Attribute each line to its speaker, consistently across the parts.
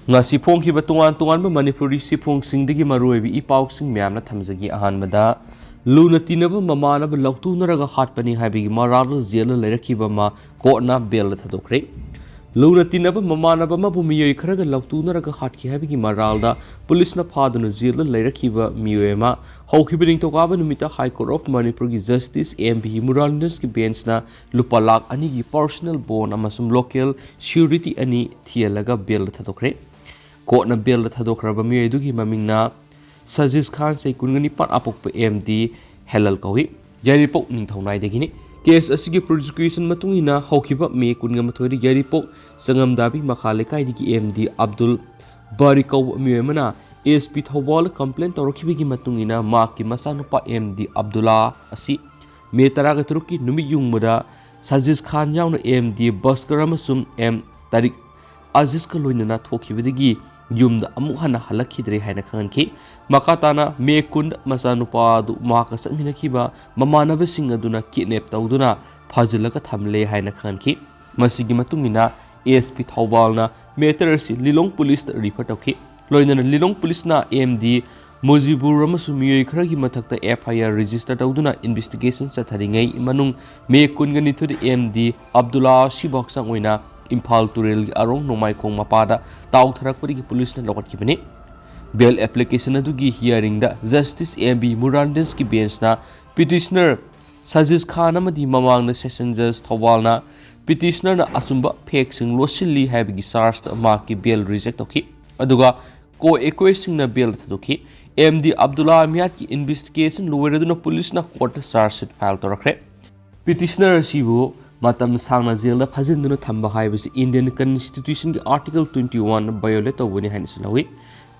Speaker 1: ngasi phongkhiba tongan Manipuri siphongsingdagi maruibi ipausing myamna thamjagi ahanbada Loutunaraga mamanaba Loutunaraga hatpani haibigi maral jela leirakhiba ma kotna bel thadokre Loutunaraga mamanaba mabu miyoi kharaga Loutunaraga hatkhi haibigi maralda police na phaduna jela leirakhiba miyoema hawkhibining tokaba numita High Court of Manipur gi Justice MB Muralines ki bench na lupa lakh ani gi personal bond amasum local surety ani thialaga bel thadokre Kotna bel thadokraba miyoi dugi mamingna Sajis Khan say kungani pat apok MD Helal kawi Yaripok ning thawnai degini case asigi prosecution matungina hawkhiba me kunga mathori Yaripok sangam dabi makhale kai digi MD Abdul Bari kaw miyemana ASP Thawal complaint tawrkhibigi matungina maki masanupa MD Abdullah asi me taraga turuki numi yungmuda Sajis Khan yauna MD Baskar amasum M Tarik Aziz ka loinana thokhibidigi yumda amuk hana halakhidre haina khanki makatana me kund masanupa du maka sakminakhiba mamanaba sing aduna kidnap tawduna phajilaka thamle haina khanki masigi matungina ASP Thawbalna metersi Lilong police refer tawki loinana Lilong police na MD Mojibur amasu miyoi kharagi mathakta FIR register tawduna investigation chatharingai manung me kungani thudi MD Abdullah Shibaksang oina Imphal Turel Arong Nongmaikhong Mapa da Taothara police na lokatkhibani bail application adugi hearing da Justice MB Muralines ki bench na petitioner Sajis Khan amadi mamang na session judge Thawalna petitioner na asumba fake sing losilli habigi charge ta ma ki bail reject toki aduga co-accusing na bail thoki MD Abdullah Miat ki investigation lowereduna police na court charge sheet file torakre petitioner sibu matam sangna jail da phajinduna thamba haibasi Indian Constitution ki Article 21 violate tawani hain sulawi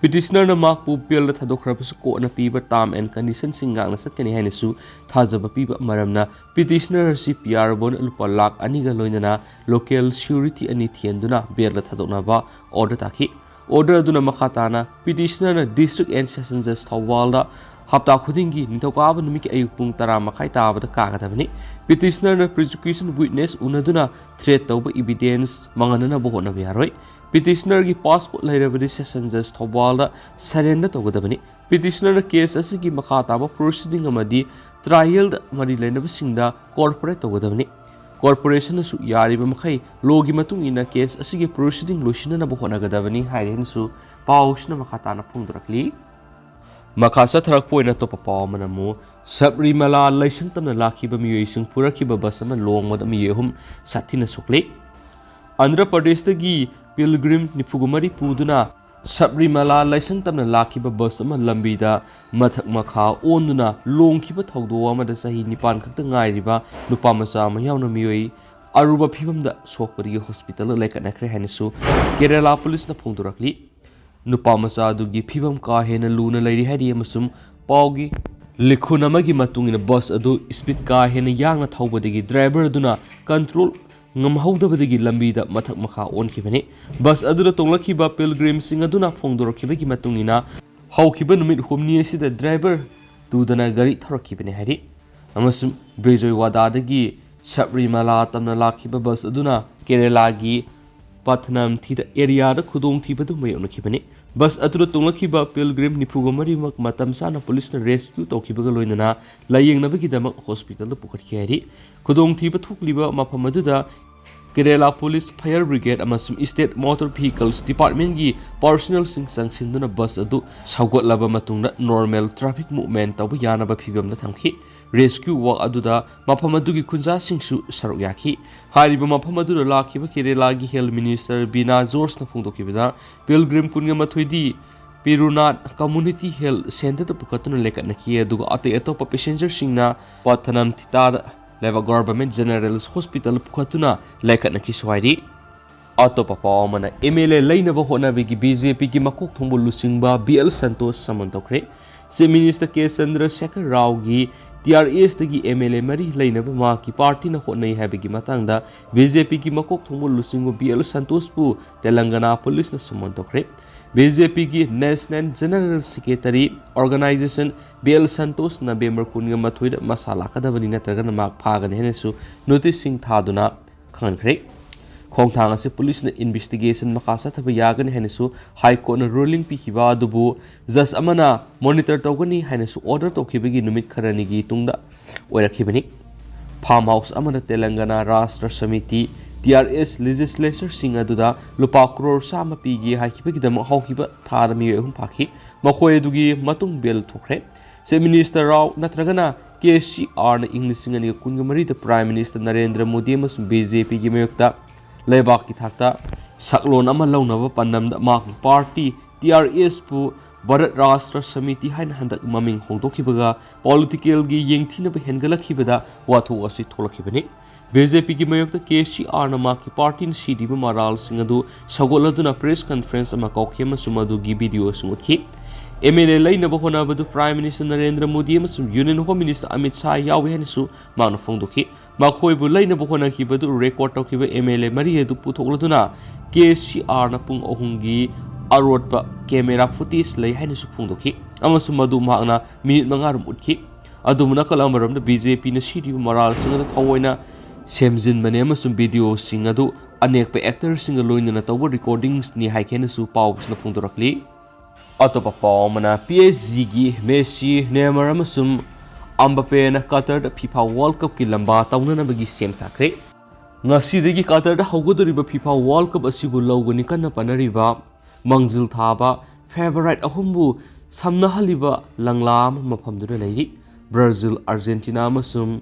Speaker 1: petitioner na makpu bail thadokrabasu ko na piba term and condition singang na satkani hain su thajaba piba maramna petitioner si PR bon lupa lakh aniga loinana local surety ani thienduna bail thadokna ba order takhi order aduna makhatana petitioner na district and session judge Thawalda hapta khudingi nithokaba numiki ayuk pung 10 makhai tabada kagadabani petitioner na prosecution witness unaduna threat tawba evidence manganana bohona biaroi petitioner gi passport lairabadi session judge Thawalda surrender tawgadabani petitioner na case asigi makha taba proceeding amadi trial da mari lainabasingda corporate tawgadabani corporation su yariba makhai logi matung ina case asigi proceeding losinana bohona gadabani hairensu pausna makhatana phungdurakli Makasa tharak poina to papa manamu Sabrimala laisang tamna lakhiba miyoi sing purakhiba basama longmada miyehum sathina sukle Andhra Pradesh dagi pilgrim nifugumari puduna Sabrimala laisang tamna lakhiba basama lambida mathak makha onduna longkhiba thawdo amada sahi nipan khakta ngairiba nupa macha ma yauna miyoi aruba phibamda sokpari hospital laikanakre hanisu Kerala police na phongdurakli Nupa macha adugi phibam ka hena luna lairi hari amasum paugi likhun amagi matungina bus adu speed ka hena yangna thawbadagi driver aduna control ngamhaudabadagi lambida mathak makha onkhibani bus aduna tonglakhiba pilgrim sing aduna phongdorkhibagi matungina hawkhiba numit humni asida driver tudana gari thorakhibani hari amasum Bejoy wadadagi Sabrimala tamna lakhiba bus aduna Kerala gi Patnam thida area da khudong thibadu mayonakibani bus atura tonglakhiba pilgrim nifugomari mak matam sana police na rescue tawkhibaga loinana layengnabi damak hospital da pukhatkhiari khudong thiba thukliba maphamaduda Kerala Police Fire Brigade amasum State Motor Vehicles Department gi personal sangsinduna bus adu saugotlaba matungda normal traffic movement tawba yanaba phibamda thamkhi rescue work aduda maphamadugui khunja singsu saruk yakhi hariba maphamadura lakhiba Kerala gi health minister Bina George na phungdokibada pilgrim kunga mathoidi Pirunat community health center to pukatuna lekatna ki aduga ate atopa passenger singna Pathanam thita leva government general hospital pukatuna lekatna ki swairi atopa pawmana MLA lainaba honabigi BJP gi makok thongbu lusingba BL Santosh samantokre se minister K Chandrasekhar Rao gi TRS dagi MLA mari lainaba ma ki party na hotnai habigi matangda BJP ki makok thongbu lusingo BL Santosh pu Telangana police na samantokre BJP ki National General Secretary Organization BL Santosh November kunga mathoida masala kadabani natraga mak phagane henesu notice sing thaduna khankhre ꯈꯣꯡꯊꯥꯡ ꯑꯁꯤ ꯄꯨꯂꯤꯁꯅ investigation ꯃꯈꯥ ꯆꯠꯊꯕ ꯌꯥꯒꯅꯤ ꯍꯥꯏꯅꯁꯨ ꯍꯥꯏ ꯀꯣꯔꯠꯅ ruling ꯄꯤꯈꯤꯕ ꯑꯗꯨꯕꯨ ꯖꯖ ꯑꯃꯅ ꯃꯣꯅꯤꯇꯔ ꯇꯧꯒꯅꯤ ꯍꯥꯏꯅꯁꯨ ꯑꯣꯔꯗꯔ ꯇꯧꯈꯤꯕꯒꯤ ꯅꯨꯃꯤꯠ ꯈꯔꯅꯤꯒꯤ ꯇꯨꯡꯗ ꯑꯣꯏꯔꯛꯈꯤꯕꯅꯤ ꯐꯥꯔꯝ ꯍꯥꯎꯁ ꯑꯃꯗ ꯇꯦꯂꯪꯒꯥꯅꯥ ꯔꯥꯁꯇ꯭ꯔ ꯁꯃꯤꯇꯤ TRS ꯂꯦꯖꯤꯁꯂꯦꯆꯔꯁꯤꯡ ꯑꯗꯨꯗ ꯂꯨꯄꯥ ꯀ꯭ꯔꯣꯔ 100 ꯄꯤꯒꯦ ꯍꯥꯏꯈꯤꯕꯒꯤꯗꯃꯛ ꯍꯧꯈꯤꯕ ꯊꯥꯗ ꯃꯤꯑꯣꯏ 3 ꯐꯥꯈꯤ ꯃꯈꯣꯏ ꯑꯗꯨꯒꯤ ꯃꯇꯨꯡ ꯕꯦꯜ ꯊꯣꯛꯈ꯭ꯔꯦ ꯆꯤꯐ ꯃꯤꯅꯤꯁꯇꯔ ꯔꯥꯎ ꯅꯠꯇ꯭ꯔꯒꯅ KCRꯅ ꯏꯪ 2013ꯗ ꯄ꯭ꯔꯥꯏꯝ ꯃꯤꯅꯤꯁꯇꯔ ꯅꯔꯦꯟꯗ꯭ꯔ ꯃꯣꯗꯤ ꯑꯃꯁꯨꯡ BJPꯒꯤ ꯃꯥꯌꯣꯛꯇ ꯂꯩꯕꯥꯛꯀꯤ ꯊꯥꯛꯇ ꯁꯛꯂꯣꯟ ꯑꯃ ꯂꯧꯅꯕ ꯄꯥꯟꯗꯝꯗ ꯃꯍꯥꯛꯀꯤ ꯄꯥꯔꯇꯤ TRSꯄꯨ ꯚꯥꯔꯠ ꯔꯥꯁꯇ꯭ꯔ ꯁꯃꯤꯇꯤ ꯍꯥꯏꯅ ꯍꯟꯗꯛ ꯃꯃꯤꯡ ꯍꯣꯡꯗꯣꯛꯈꯤꯕꯒ ꯄꯣꯂꯤꯇꯤꯀꯦꯜꯒꯤ ꯌꯦꯡꯊꯤꯅꯕ ꯍꯦꯟꯒꯠꯂꯛꯈꯤꯕꯗ ꯋꯥꯊꯣꯛ ꯑꯁꯤ ꯊꯣꯛꯂꯛꯈꯤꯕꯅꯤ BJPꯒꯤ ꯃꯥꯌꯣꯛꯇ KCRꯅ ꯃꯍꯥꯛꯀꯤ ꯄꯥꯔꯇꯤꯅ ꯁꯤꯔꯤꯕ ꯃꯔꯥꯜꯁꯤꯡ ꯑꯗꯨ ꯁꯧꯒꯠꯂꯗꯨꯅ ꯄ꯭ꯔꯦꯁ ꯀꯟꯐꯔꯦꯟꯁ ꯑꯃ ꯀꯧꯈꯤ ꯑꯃꯁꯨꯡ ꯃꯗꯨꯒꯤ ꯚꯤꯗꯤꯑꯣꯁꯤꯡ ꯎꯠꯈꯤ MLA ꯂꯩꯅꯕ ꯍꯣꯠꯅꯕꯗꯨ ꯄ꯭ꯔꯥꯏꯝ ꯃꯤꯅꯤꯁꯇꯔ ꯅꯔꯦꯟꯗ꯭ꯔ ꯃꯣꯗꯤ ꯑꯃꯁꯨꯡ union home minister Amit Shah ꯌꯥꯎꯏ ꯍꯥꯏꯅꯁꯨ ꯃꯍꯥꯛꯅ ꯐꯣꯡꯗꯣꯛꯈꯤ ꯃꯈꯣꯏꯕꯨ ꯂꯩꯅꯕ ꯍꯣꯠꯅꯈꯤꯕꯗꯨ ꯔꯦꯀꯣꯔꯗ ꯇꯧꯈꯤꯕ MLA 3 ꯑꯗꯨ ꯄꯨꯊꯣꯛꯂꯗꯨꯅ KCRꯅ ꯄꯨꯡ 3ꯒꯤ ꯑꯔꯣꯠꯄ ꯀꯦꯃꯦꯔꯥ ꯐꯨꯇꯦꯖ ꯂꯩ ꯍꯥꯏꯅꯁꯨ ꯐꯣꯡꯗꯣꯛꯈꯤ ꯑꯃꯁꯨꯡ ꯃꯗꯨ ꯃꯍꯥꯛꯅ ꯃꯤꯅꯤꯠ 5 ꯔꯣꯝ ꯎꯠꯈꯤ ꯑꯗꯨꯕꯨ ꯅꯥꯀꯜ ꯑꯃꯔꯣꯝꯗ BJPꯅ ꯁꯤꯔꯤꯕ ꯃꯔꯥꯜꯁꯤꯡ ꯑꯗꯨ ꯊꯑꯣꯏꯅ ꯁꯦꯝꯖꯤꯟꯕꯅꯤ ꯑꯃꯁꯨꯡ ꯚꯤꯗꯤꯑꯣꯁꯤꯡ ꯑꯗꯨ ꯑꯅꯦꯛꯄ ꯑꯦꯛꯇꯔꯁꯤꯡꯒ ꯂꯣꯏꯅꯅ ꯇꯧꯕ ꯔꯦꯀꯣꯔꯗꯤꯡꯁꯅꯤ ꯍꯥꯏꯈꯤꯅꯁꯨ ꯄꯥꯎꯁꯤꯡꯅ ꯐꯣꯡꯗꯣꯔꯛꯂꯤ ꯑꯇꯣꯞꯄ ꯄꯥꯎ ꯑꯃꯅ PSGꯒꯤ ꯃꯦꯁꯤ ꯅꯦꯃꯔ ꯑꯃꯁꯨꯡ ꯑꯝꯕꯥꯄꯦꯅ ꯀꯇꯔꯗ FIFA ꯋꯥꯔꯜड ꯀꯞꯀꯤ ꯂꯝꯕꯥ ꯇꯧꯅꯅꯕꯒꯤ ꯁꯦꯝ ꯁꯥꯈ꯭ꯔꯦ ꯉꯁꯤꯗꯒꯤ ꯀꯇꯔꯗ ꯍꯧꯒꯗꯧꯔꯤꯕ FIFA ꯋꯥꯔꯜड ꯀꯞ ꯑꯁꯤꯕꯨ ꯂꯧꯒꯅꯤ ꯀꯟꯅ ꯄꯥꯅꯔꯤꯕ ꯃꯥꯡꯖꯤꯜ ꯊꯥꯕ ꯐꯦꯚꯔꯥꯏꯠ ꯑꯍꯨꯝꯕꯨ ꯁꯝꯅꯍꯜꯂꯤꯕ ꯂꯪꯂꯥ ꯑꯃ ꯃꯐꯝꯗꯨꯗ ꯂꯩꯔꯤ ꯕ꯭ꯔꯥꯖꯤꯜ ꯑꯥꯔꯖꯦꯟꯇꯤꯅꯥ ꯑꯃꯁꯨꯡ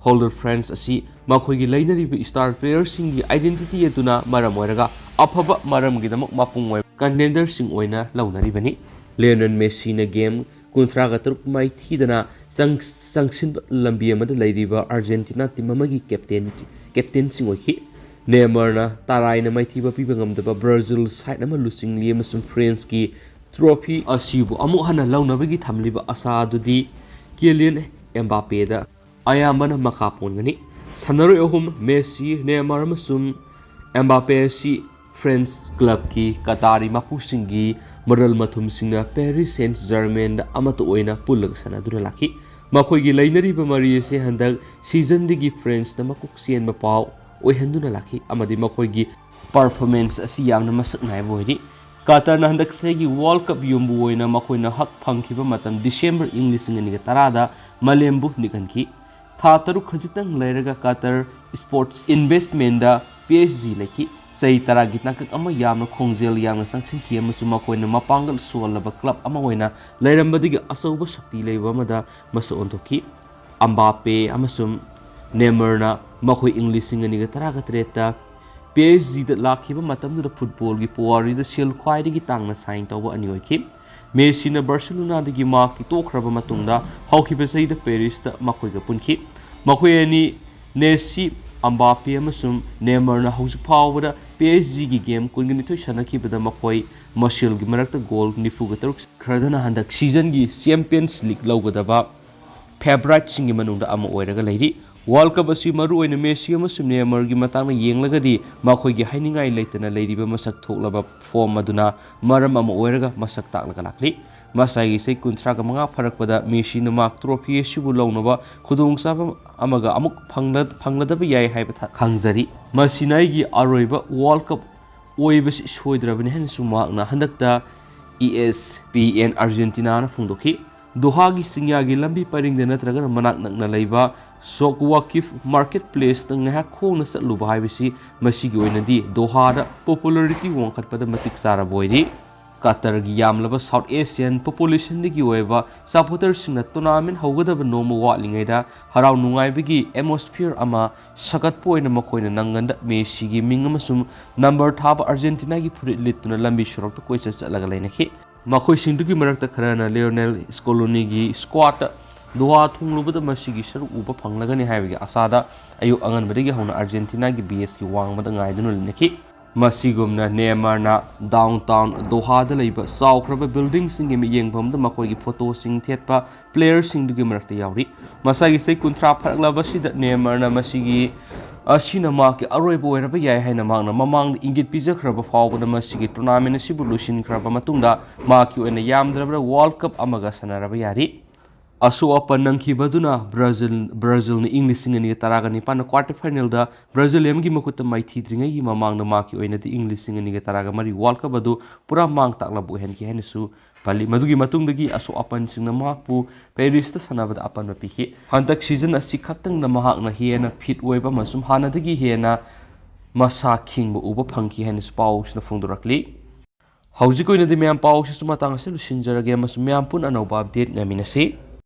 Speaker 1: ꯍꯣꯜꯗꯔ ꯐ꯭ꯔꯥꯟꯁ ꯑꯁꯤ ꯃꯈꯣꯏꯒꯤ ꯂꯩꯅꯔꯤꯕ ꯁ꯭ꯇꯥꯔ ꯄ꯭ꯂꯦꯌꯔꯁꯤꯡꯒꯤ ꯑꯥꯏꯗꯦꯟꯇꯤꯇꯤ ꯑꯗꯨꯅ ꯃꯔꯝ ꯑꯣꯏꯔꯒ ꯑꯐꯕ ꯃꯔꯝꯒꯤꯗꯃꯛ ꯃꯄꯨꯡ ꯑꯣꯏꯕ ꯀꯟꯇꯦꯟꯗꯔꯁꯤꯡ ꯑꯣꯏꯅ ꯂꯧꯅꯔꯤꯕꯅꯤ ꯂꯤꯌꯣꯅꯦꯜ ꯃꯦꯁꯤꯅ ꯒꯦꯝ 33 ꯃꯥꯏꯊꯤꯗꯅ ꯆꯪꯁꯤꯟꯕ ꯂꯝꯕꯤ ꯑꯃꯗ ꯂꯩꯔꯤꯕ ꯑꯥꯔꯖꯦꯟꯇꯤꯅꯥ ꯇꯤꯝ ꯑꯃꯒꯤ ꯀꯦꯞꯇꯦꯟꯁꯤꯡ ꯑꯣꯏꯈꯤ ꯅꯦꯃꯔꯅ ꯇꯔꯥꯏꯅ ꯃꯥꯏꯊꯤꯕ ꯄꯤꯕ ꯉꯝꯗꯕ ꯕ꯭ꯔꯥꯖꯤꯜ ꯁꯥꯏꯠ ꯑꯃ ꯂꯨꯆꯤꯡꯂꯤ ꯑꯃꯁꯨꯡ ꯐ꯭ꯔꯦꯟꯁꯀꯤ ꯇ꯭ꯔꯣꯐꯤ ꯑꯁꯤꯕꯨ ꯑꯃꯨꯛ ꯍꯟꯅ ꯂꯧꯅꯕꯒꯤ ꯊꯝꯂꯤꯕ ꯑꯁꯥ ꯑꯗꯨꯗꯤ ꯀꯤꯂꯤꯌꯟ ꯑꯦꯝꯕꯥꯄꯦꯗ ꯑꯌꯥꯝꯕꯅ ꯃꯈꯥ ꯄꯣꯟꯒꯅꯤ ꯁꯥꯟꯅꯔꯣꯏ ꯑꯍꯨꯝ ꯃꯦꯁꯤ ꯅꯦꯃꯔ ꯑꯃꯁꯨꯡ ꯑꯦꯝꯕꯥꯄꯦ ꯑꯁꯤ ꯐ꯭ꯔꯦꯟꯁ ꯀ꯭ꯂꯕꯀꯤ ꯀꯇꯥꯔꯤ ꯃꯄꯨꯁꯤꯡꯒꯤ ꯃꯔꯜ ꯃꯊꯨꯝꯁꯤꯡꯅ ꯄꯦꯔꯤꯁ ꯁꯦꯟꯠ ꯖꯔꯃꯦꯟꯗ ꯑꯃꯠꯇ ꯑꯣꯏꯅ ꯄꯨꯜꯂꯒ ꯁꯥꯟꯅꯗꯨꯅ ꯂꯥꯛꯈꯤ ꯃꯈꯣꯏꯒꯤ ꯂꯩꯅꯔꯤꯕ ꯃꯔꯤ ꯑꯁꯤ ꯍꯟꯗꯛ ꯁꯤꯖꯟꯗꯒꯤ ꯐ꯭ꯔꯦꯟꯁꯇ ꯃꯀꯣꯛ ꯆꯦꯟꯕ ꯄꯥꯎ ꯑꯣꯏꯍꯟꯗꯨꯅ ꯂꯥꯛꯈꯤ ꯑꯃꯗꯤ ꯃꯈꯣꯏꯒꯤ ꯄꯔꯐꯣꯔꯃꯦꯟꯁ ꯑꯁꯤ ꯌꯥꯝꯅ ꯃꯁꯛ ꯅꯥꯏꯕ ꯑꯣꯏꯔꯤ ꯀꯇꯔꯅ ꯍꯟꯗꯛ ꯆꯍꯤꯒꯤ ꯋꯥꯔꯜड ꯀꯞ ꯌꯨꯝꯕꯨ ꯑꯣꯏꯅ ꯃꯈꯣꯏꯅ ꯍꯛ ꯐꯪꯈꯤꯕ ꯃꯇꯝ ꯗꯤꯁꯦꯝꯕꯔ ꯏꯪ 2010ꯗ ꯃꯥꯂꯦꯝꯕꯨ निकꯟꯈꯤ ꯊꯥ 6 ꯈꯖꯤꯛꯇꯪ ꯂꯩꯔꯒ ꯀꯇꯔ ꯁ꯭ꯄꯣꯔꯠꯁ ꯏꯟꯚꯦꯁꯠꯃꯦꯟꯇꯗ PSG ꯂꯩꯈꯤ ꯆꯍꯤ 10ꯒꯤ ꯇꯥꯡꯀꯛ ꯑꯃ ꯌꯥꯝꯅ ꯈꯣꯡꯖꯦꯜ ꯌꯥꯝꯅ ꯆꯪꯁꯤꯟꯈꯤ ꯑꯃꯁꯨꯡ ꯃꯈꯣꯏꯅ ꯃꯄꯥꯡꯒꯜ ꯁꯣꯜꯂꯕ ꯀ꯭ꯂꯕ ꯑꯃ ꯑꯣꯏꯅ ꯂꯩꯔꯝꯕꯗꯒꯤ ꯑꯆꯧꯕ ꯁꯛꯇꯤ ꯂꯩꯕ ꯑꯃꯗ ꯃꯁꯛ ꯑꯣꯟꯊꯣꯛꯈꯤ ꯑꯝꯕꯥꯄꯦ ꯑꯃꯁꯨꯡ ꯅꯦꯃꯔꯅ ꯃꯈꯣꯏ ꯏꯪ 2017ꯗ PSGꯗ ꯂꯥꯛꯈꯤꯕ ꯃꯇꯝꯗꯨꯗ ꯐꯨꯠꯕꯣꯜꯒꯤ ꯄꯨꯋꯥꯔꯤꯗ ꯁꯦꯜ ꯈ꯭ꯋꯥꯏꯗꯒꯤ ꯇꯥꯡꯅ ꯁꯥꯏꯟ ꯇꯧꯕ ꯑꯅꯤ ꯑꯣꯏꯈꯤ ꯃꯦꯁꯤꯅ ꯕꯥꯔꯁꯦꯂꯣꯅꯥꯗꯒꯤ ꯃꯍꯥꯛꯀꯤ ꯇꯣꯛꯈ꯭ꯔꯕ ꯃꯇꯨꯡꯗ ꯍꯧꯈꯤꯕ ꯆꯍꯤꯗ ꯄꯦꯔꯤꯁꯇ ꯃꯈꯣꯏꯒ ꯄꯨꯟꯈꯤ ꯃꯈꯣꯏ ꯑꯅꯤ ꯅꯦꯁꯤ ꯑꯝꯕꯥꯄꯦ ꯑꯃꯁꯨꯡ ꯅꯦꯃꯔꯅ ꯍꯧꯖꯤꯛ ꯐꯥꯎꯕꯗ PSGꯒꯤ ꯒꯦꯝ 22 ꯁꯥꯟꯅꯈꯤꯕꯗ ꯃꯈꯣꯏ ꯃꯁꯦꯜꯒꯤ ꯃꯔꯛꯇ ꯒꯣꯜ 93 ꯈꯔꯗꯅ ꯍꯟꯗꯛ ꯁꯤꯖꯟꯒꯤ ꯆꯦꯝꯄꯤꯌꯟꯁ ꯂꯤഗ് ꯂꯧꯒꯗꯕ ꯐꯦꯚꯔꯥꯏꯠꯁꯤꯡꯒꯤ ꯃꯅꯨꯡꯗ ꯑꯃ ꯑꯣꯏꯔꯒ ꯂꯩꯔꯤ ꯋꯥꯔꯜड ꯀꯞ ꯑꯁꯤ ꯃꯔꯨꯑꯣꯏꯅ ꯃꯦꯁꯤ ꯑꯃꯁꯨꯡ ꯅꯦꯃꯔꯒꯤ ꯃꯇꯥꯡꯗ ꯌꯦꯡꯂꯒꯗꯤ ꯃꯈꯣꯏꯒꯤ ꯍꯥꯏꯅꯤꯡꯉꯥꯏ ꯂꯩꯇꯅ ꯂꯩꯔꯤꯕ ꯃꯁꯛ ꯊꯣꯛꯂꯕ ꯐꯣꯔꯝ ꯑꯗꯨꯅ ꯃꯔꯝ ꯑꯃ ꯑꯣꯏꯔꯒ ꯃꯁꯛ ꯇꯥꯛꯂꯒ ꯂꯥꯛꯂꯤ ꯃꯁꯥꯒꯤ ꯆꯍꯤ 35 ꯐꯔꯛꯄꯗ ꯃꯦꯁꯤꯅ ꯃꯍꯥꯛ ꯇ꯭ꯔꯣꯐꯤ ꯑꯁꯤꯕꯨ ꯂꯧꯅꯕ ꯈꯨꯗꯣꯡꯆꯥꯕ ꯑꯃꯒ ꯑꯃꯨꯛ ꯐꯪꯂꯗꯕ ꯌꯥꯏ ꯍꯥꯏꯕ ꯈꯪꯖꯔꯤ ꯃꯁꯤꯅ ꯑꯩꯒꯤ ꯑꯔꯣꯏꯕ ꯋꯥꯔꯜड ꯀꯞ ꯑꯣꯏꯕꯁꯤ ꯁꯣꯏꯗ꯭ꯔꯕꯅꯤ ꯍꯥꯏꯅꯁꯨ ꯃꯍꯥꯛꯅ ꯍꯟꯗꯛꯇ ESPN ꯑꯥꯔꯖꯦꯟꯇꯤꯅꯥꯅ ꯐꯣꯡꯗꯣꯛꯈꯤ ꯗꯣꯍꯥꯒꯤ ꯆꯤꯡꯌꯥꯒꯤ ꯂꯝꯕꯤ ꯄꯔꯤꯡꯗ ꯅꯠꯇ꯭ꯔꯒꯅ ꯃꯅꯥꯛ ꯅꯛꯅ ꯂꯩꯕ ꯁꯣꯛ ꯋꯥꯀꯤꯐ ꯃꯥꯔꯀꯦꯠ ꯄ꯭ꯂꯦꯁꯇ ꯉꯥꯏꯍꯥꯛ ꯈꯣꯡꯅ ꯆꯠꯂꯨꯕ ꯍꯥꯏꯕꯁꯤ ꯃꯁꯤꯒꯤ ꯑꯣꯏꯅꯗꯤ ꯗꯣꯍꯥꯗ ꯄꯣꯄꯨꯂꯔꯤꯇꯤ ꯋꯥꯡꯈꯠꯄꯗ ꯃꯇꯤꯛ ꯆꯥꯔꯕ ꯑꯣꯏꯔꯤ ꯀꯇꯔꯒꯤ ꯌꯥꯝꯂꯕ ꯁꯥꯎꯠ ꯑꯦꯁꯤꯌꯥꯟ ꯄꯣꯄꯨꯂꯦꯁꯟꯗꯒꯤ ꯑꯣꯏꯕ ꯁꯄꯣꯔꯇꯔꯁꯤꯡꯅ ꯇꯣꯔꯅꯥꯃꯦꯟ ꯍꯧꯒꯗꯕ ꯅꯣꯡꯃ ꯋꯥꯠꯂꯤꯉꯩꯗ ꯍꯔꯥꯎ ꯅꯨꯡꯉꯥꯏꯕꯒꯤ ꯑꯦꯠꯃꯣꯁꯐꯤꯌꯔ ꯑꯃ ꯁꯥꯒꯠꯄ ꯑꯣꯏꯅ ꯃꯈꯣꯏꯅ ꯅꯪꯒꯟꯗ ꯃꯦꯁꯤꯒꯤ ꯃꯤꯡ ꯑꯃꯁꯨꯡ ꯅꯝꯕꯔ ꯊꯥꯕ ꯑꯥꯔꯖꯦꯟꯇꯤꯅꯥꯒꯤ ꯐꯨꯔꯤꯠ ꯂꯤꯠꯇꯨꯅ ꯂꯝꯕꯤ ꯁꯣꯔꯣꯛꯇ ꯀꯣꯏꯆꯠ ꯆꯠꯂꯒ ꯂꯩꯅꯈꯤ ꯃꯈꯣꯏꯁꯤꯡꯗꯨꯒꯤ ꯃꯔꯛꯇ ꯈꯔꯅ ꯂꯤꯌꯣꯅꯦꯜ ꯁ꯭ꯀꯣꯂꯣꯅꯤꯒꯤ ꯁ꯭ꯀ꯭ꯋꯥꯗꯇ ꯗꯣꯍꯥ ꯊꯨꯡꯂꯨꯕꯗ ꯃꯁꯤꯒꯤ ꯁꯔꯨꯛ ꯎꯕ ꯐꯪꯂꯒꯅꯤ ꯍꯥꯏꯕꯒꯤ ꯑꯁꯥꯗ ꯑꯌꯨꯛ ꯑꯉꯟꯕꯗꯒꯤ ꯍꯧꯅ ꯑꯥꯔꯖꯦꯟꯇꯤꯅꯥꯒꯤ ꯕꯦꯁꯀꯤ ꯋꯥꯡꯃꯗ ꯉꯥꯏꯗꯨꯅ ꯂꯩꯅꯈꯤ ꯃꯁꯤꯒꯨꯝꯅ ꯅꯦꯃꯔꯅ ꯗꯥꯎꯟꯇꯥꯎꯟ ꯗꯣꯍꯥꯗ ꯂꯩꯕ ꯆꯥꯎꯈ꯭ꯔꯕ ꯕꯤꯜꯗꯤꯡꯁꯤꯡꯒꯤ ꯃꯤꯠꯌꯦꯡꯐꯝꯗ ꯃꯈꯣꯏꯒꯤ ꯐꯣꯇꯣꯁꯤꯡ ꯊꯦꯠꯄ ꯄ꯭ꯂꯦꯌꯔꯁꯤꯡꯗꯨꯒꯤ ꯃꯔꯛꯇ ꯌꯥꯎꯔꯤ ꯃꯁꯥꯒꯤ ꯆꯍꯤ 30 ꯐꯔꯛꯂꯕꯁꯤꯗ ꯅꯦꯃꯔꯅ ꯑꯁꯤꯅ ꯃꯍꯥꯛꯀꯤ ꯑꯔꯣꯏꯕ ꯑꯣꯏꯔꯕ ꯌꯥꯏ ꯍꯥꯏꯅ ꯃꯍꯥꯛꯅ ꯃꯃꯥꯡꯗ ꯏꯪꯒꯤꯠ ꯄꯤꯖꯈ꯭ꯔꯕ ꯐꯥꯎꯕꯗ ꯃꯁꯤꯒꯤ ꯇꯣꯔꯅꯥꯃꯦꯟ ꯑꯁꯤꯕꯨ ꯂꯣꯏꯁꯤꯟꯈ꯭ꯔꯕ ꯃꯇꯨꯡꯗ ꯃꯍꯥꯛꯀꯤ ꯑꯣꯏꯅ ꯌꯥꯝꯗ꯭ꯔꯕꯗ ꯋꯥꯔꯜഡ് ꯀꯞ ꯑꯃꯒ ꯁꯥꯟꯅꯔꯕ ꯌꯥꯔꯤ ꯑꯁꯣꯛ ꯑꯄꯟ ꯅꯪꯈꯤꯕꯗꯨꯅ ꯕ꯭ꯔꯥꯖꯤꯜꯅ ꯏꯪ 2019ꯅ ꯀ꯭ꯋꯥꯔꯇꯔ ꯐꯥꯏꯅꯦꯜꯗ ꯕ꯭ꯔꯥꯖꯤꯂꯤꯌꯝꯒꯤ ꯃꯈꯨꯠꯇ ꯃꯥꯏꯊꯤꯗ꯭ꯔꯤꯉꯩꯒꯤ ꯃꯃꯥꯡꯗ ꯃꯍꯥꯛꯀꯤ ꯑꯣꯏꯅꯗꯤ ꯏꯪ 2013 ꯋꯥꯔꯜꯗ ꯀꯞ ꯑꯗꯨ ꯄꯨꯔꯥ ꯃꯥꯡ ꯇꯥꯛꯂꯕ ꯑꯣꯏꯍꯟꯈꯤ ꯍꯥꯏꯅꯁꯨ ꯄꯜꯂꯤ ꯃꯗꯨꯒꯤ ꯃꯇꯨꯡꯗꯒꯤ ꯑꯁꯣꯛ ꯑꯄꯟꯁꯤꯡꯅ ꯃꯍꯥꯛꯄꯨ ꯄꯦꯔꯤꯁꯇ ꯁꯥꯟꯅꯕꯗ ꯑꯄꯟꯕ ꯄꯤꯈꯤ ꯍꯟꯗꯛ ꯁꯤꯖꯟ ꯑꯁꯤ ꯈꯛꯇꯪꯗ ꯃꯍꯥꯛꯅ ꯍꯦꯟꯅ ꯐꯤꯠ ꯑꯣꯏꯕ ꯑꯃꯁꯨꯡ ꯍꯥꯟꯅꯗꯒꯤ ꯍꯦꯟꯅ ꯃꯁꯥ ꯈꯤꯡꯕ ꯎꯕ ꯐꯪꯈꯤ ꯍꯥꯏꯅꯁꯨ ꯄꯥꯎꯁꯤꯅ ꯐꯣꯡꯗꯣꯔꯛꯂꯤ ꯍꯧꯖꯤꯛ ꯑꯣꯏꯅꯗꯤ ꯃꯌꯥꯝ ꯄꯥꯎꯁꯤꯁꯨ ꯃꯇꯥꯡ ꯑꯁꯤ ꯂꯣꯏꯁꯤꯟꯖꯔꯒꯦ ꯑꯃꯁꯨꯡ ꯃꯌꯥꯝ ꯄꯨꯟꯅ ꯑꯅꯧꯕ ꯑꯞꯗꯦꯠ ꯉꯥꯏꯃꯤꯟꯅꯁꯤ